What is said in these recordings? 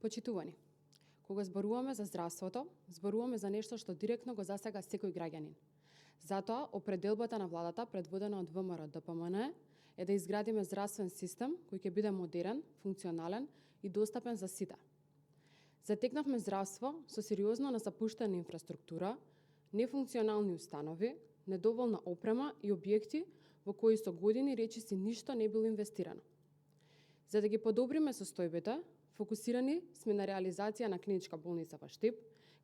Почитувани, кога зборуваме за здравството, зборуваме за нешто што директно го засега секој граѓанин. Затоа, определбата на владата, предводена од ВМРО-ДПМН, е да изградиме здравствен систем кој ќе биде модерен, функционален и достапен за сите. Затекнавме здравство со сериозно насапуштена инфраструктура, нефункционални установи, недоволна опрема и објекти во кои со години речиси ништо не било инвестирано. За да ги подобриме состојбите, фокусирани сме на реализација на клиничка болница во Штип,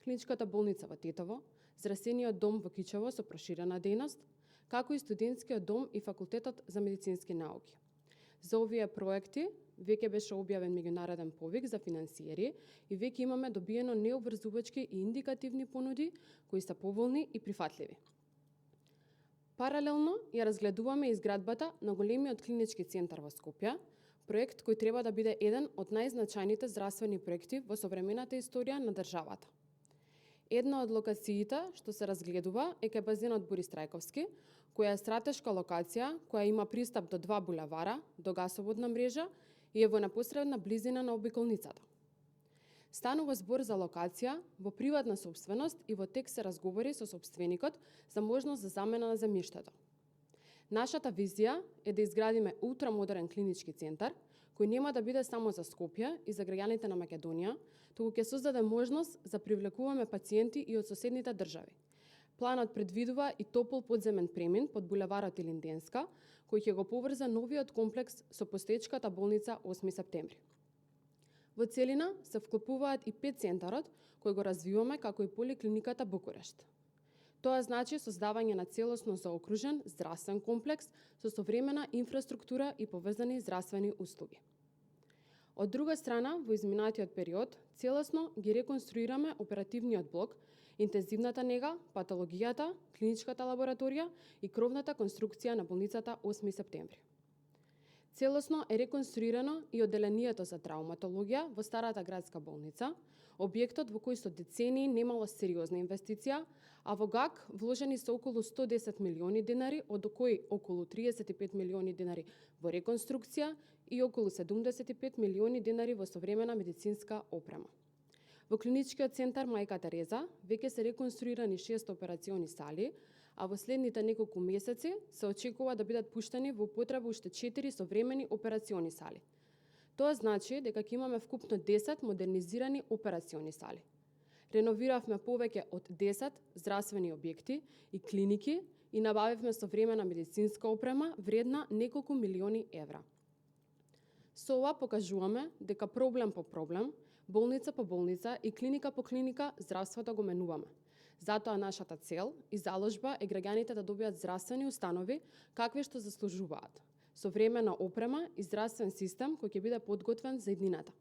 клиничката болница во Тетово, здравствениот дом во Кичево со проширена дејност, како и студентскиот дом и факултетот за медицински науки. За овие проекти веќе беше објавен меѓународен повик за финансиери и веќе имаме добиено необврзувачки и индикативни понуди кои се поволни и прифатливи. Паралелно ја разгледуваме изградбата на големиот клинички центар во Скопје, проект кој треба да биде еден од најзначајните здравствени проекти во современата историја на државата. Една од локациите што се разгледува е кај базенот Борис Трајковски, која е стратешка локација, која има пристап до 2 булевара, до гасоводна мрежа и е во непосредна близина на обиколницата. Станува збор за локација во приватна сопственост и во тек се разговори со сопственикот за можност за замена на земјиштето. Нашата визија е да изградиме ултрамодерен клинички центар, кој нема да биде само за Скопје и за граѓаните на Македонија, туку ќе создаде можност за привлекуваме пациенти и од соседните држави. Планот предвидува и топол подземен премин под булеварот Илинденска, кој ќе го поврзе новиот комплекс со постоечката болница 8 септември. Во целина се вклопуваат и 5 центарот, кој го развиваме како и поликлиниката Букурешт. Тоа значи создавање на целосно заокружен здравствен комплекс со современа инфраструктура и поврзани здравствени услуги. Од друга страна, во изминатиот период, целосно ги реконструираме оперативниот блок, интензивната нега, патологијата, клиничката лабораторија и кровната конструкција на болницата 8 септември. Целосно е реконструирано и одделението за травматологија во старата градска болница, објектот во кој со децении немало сериозна инвестиција, а во ГАК вложени се околу 110 милиони денари, од кои околу 35 милиони денари во реконструкција и околу 75 милиони денари во современа медицинска опрема. Во клиничкиот центар Мајка Тереза веќе се реконструирани 6 операциони сали, а во следните неколку месеци се очекува да бидат пуштени во употреба уште 4 современи операциони сали. Тоа значи дека ќе имаме вкупно 10 модернизирани операциони сали. Реновиравме повеќе од 10 здравствени објекти и клиники и набавивме современа медицинска опрема вредна неколку милиони евра. Со ова покажуваме дека проблем по проблем, болница по болница и клиника по клиника здравството го менуваме. Затоа нашата цел и заложба е граѓаните да добијат здравствени установи какви што заслужуваат, современа опрема и здравствен систем кој ќе биде подготвен за иднината.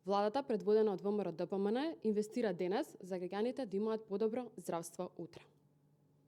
Владата, предводена од ВМРО-ДПМН, инвестира денес за граѓаните да имаат подобро здравство утре.